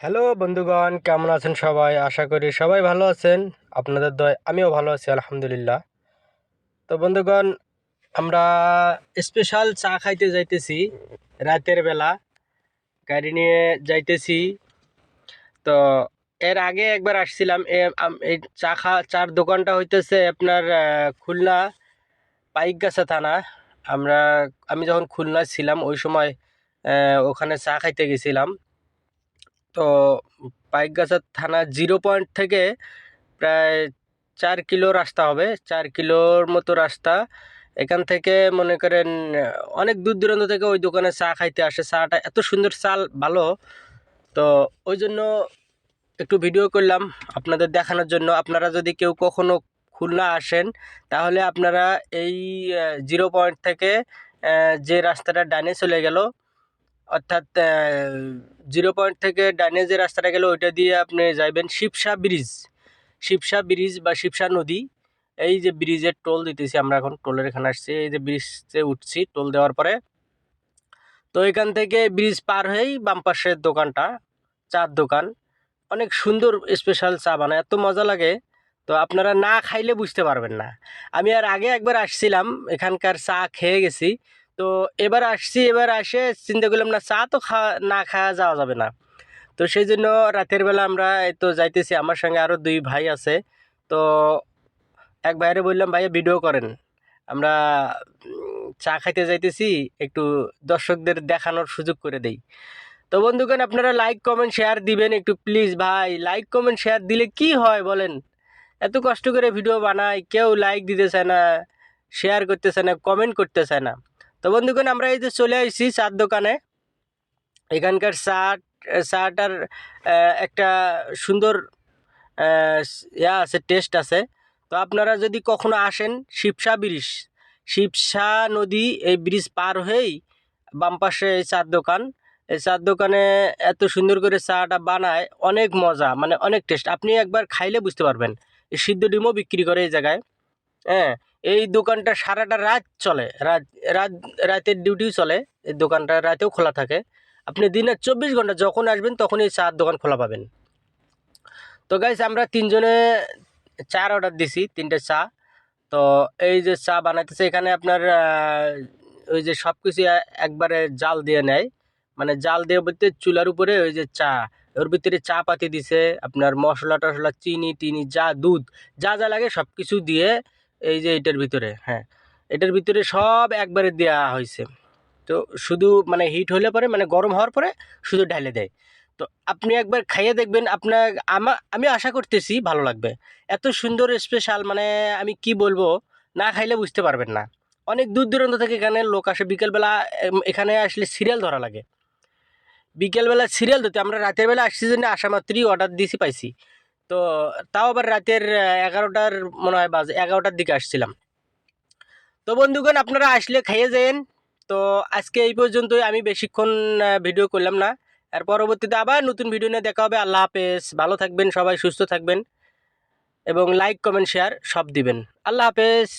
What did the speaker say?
Hello বন্ধুগণ, কেমন আছেন সবাই? আশা করি সবাই ভালো আছেন। আপনাদের দয় আমিও ভালো আছি আলহামদুলিল্লাহ। তো বন্ধুগণ, আমরা স্পেশাল চা খাইতে যাইতেছি রাতের বেলা, গাড়ি নিয়ে যাইতেছি। তো এর আগে একবার আসছিলাম। এই চার দোকানটা হইতেছে আপনার খুলনা পাইকগাছা থানা। আমরা আমি যখন খুলনা ছিলাম ওই সময় ওখানে চা খাইতে গেছিলাম। তো পাইকগাছা থানা 0 পয়েন্ট থেকে প্রায় 4 কিলো রাস্তা হবে, 4 কিলোর মতো রাস্তা। এখান থেকে মনে করেন অনেক দূর দূরান্ত থেকে ওই দোকানে চা খাইতে আসে। চাটা এত সুন্দর, চা ভালো। তো ওই জন্য একটু ভিডিও করলাম আপনাদের দেখানোর জন্য। আপনারা যদি কেউ কখনো খুলনা আসেন তাহলে আপনারা এই 0 পয়েন্ট থেকে যে রাস্তাটা ডানে চলে গেল, অর্থাৎ 0 পয়েন্ট থেকে ডানে যে রাস্তাটা গেল ওইটা দিয়ে আপনি যাইবেন শিবসা ব্রিজ। শিবসা ব্রিজ বা শিবসা নদী, এই যে ব্রিজের টোল দিতেছি আমরা, এখন টোলের এখানে আসছি। এই যে ব্রিজে উঠছি, টোল দেওয়ার পরে তো এখান থেকে ব্রিজ পার হয়েই বাম পাশের দোকানটা, চার দোকান। অনেক সুন্দর স্পেশাল চা বানায়, এত মজা লাগে। তো আপনারা না খাইলে বুঝতে পারবেন না। আমি আর আগে একবার আসছিলাম, এখানকার চা খেয়ে গেছি। তো এবার আসছি, এবার আসে চিন্তা করলাম না, চা তো না খাওয়া যাওয়া যাবে না। তো সেই জন্য রাতের বেলা আমরা এই তো যাইতেছি, আমার সঙ্গে আরও দুই ভাই আছে। তো এক ভাইরে বললাম, ভাইয়া ভিডিও করেন, আমরা চা খাইতে যাইতেছি, একটু দর্শকদের দেখানোর সুযোগ করে দেই। তো বন্ধুগণ, আপনারা লাইক কমেন্ট শেয়ার দিবেন একটু প্লিজ ভাই। লাইক কমেন্ট শেয়ার দিলে কি হয় বলেন? এত কষ্ট করে ভিডিও বানাই, কেউ লাইক দিতে চায় না, শেয়ার করতে চায় না, কমেন্ট করতে চায় না। তো বন্ধুগণ, আমরা এই যে চলে আসছি চার দোকানে। এখানকার চাটার একটা সুন্দর আহ, আছে, টেস্ট আছে। তো আপনারা যদি কখনো আসেন শিবসা ব্রিজ, শিবসা নদী, এই ব্রিজ পার হয়েই বাম পাশে এই চার দোকান। এই চার দোকানে এত সুন্দর করে চাটা বানায়, অনেক মজা, মানে অনেক টেস্ট। আপনি একবার খাইলে বুঝতে পারবেন। এই সিদ্ধ ডিমও বিক্রি করে এই জায়গায়। হ্যাঁ, এই দোকানটা সারাটা রাত চলে, রাত রাত রাতের ডিউটিও চলে। এই দোকানটা রাতেও খোলা থাকে। আপনি দিনে 24 ঘন্টা যখন আসবেন তখন এই চার দোকান খোলা পাবেন। তো গাইস, আমরা তিনজনে চার অর্ডার দিছি, 3টে চা। তো এই যে চা বানাইতেছে এখানে আপনার ওই যে সব কিছু একবারে জাল দিয়ে নেয়। মানে জাল দিয়ে বলতে চুলার উপরে ওই যে চা, ওর ভিতরে চা পাতি দিছে, আপনার মশলা টশলা, চিনি টিনি, যা দুধ, যা যা লাগে সব কিছু দিয়ে এই যে এটার ভিতরে, হ্যাঁ, এটার ভিতরে সব একবারে দেওয়া হয়েছে। তো শুধু মানে হিট হলে পরে, মানে গরম হওয়ার পরে শুধু ঢালে দেয়। তো আপনি একবার খাইয়ে দেখবেন, আপনার আমি আশা করতেছি ভালো লাগবে। এত সুন্দর স্পেশাল, মানে আমি কি বলবো, না খাইলে বুঝতে পারবেন না। অনেক দূর দূরান্ত থেকে এখানে লোক আসে বিকেলবেলা। এখানে আসলে সিরিয়াল ধরা লাগে। বিকেলবেলা সিরিয়াল ধরতে, আমরা রাতের বেলা আসছি জন্য আসা মাত্রই অর্ডার দিয়েছি, পাইছি। তো তাও আবার রাতের 11টার মনে হয় বাজে, 11টার দিকে আসছিলাম। তো বন্ধুগণ, আপনারা আসলে খাইয়ে যান। তো আজকে এই পর্যন্তই, আমি বেশিক্ষণ ভিডিও করলাম না। আর পরবর্তীতে আবার নতুন ভিডিও নিয়ে দেখা হবে। আল্লাহ হাফেজ, ভালো থাকবেন সবাই, সুস্থ থাকবেন এবং লাইক কমেন্ট শেয়ার সব দিবেন। আল্লাহ হাফেজ।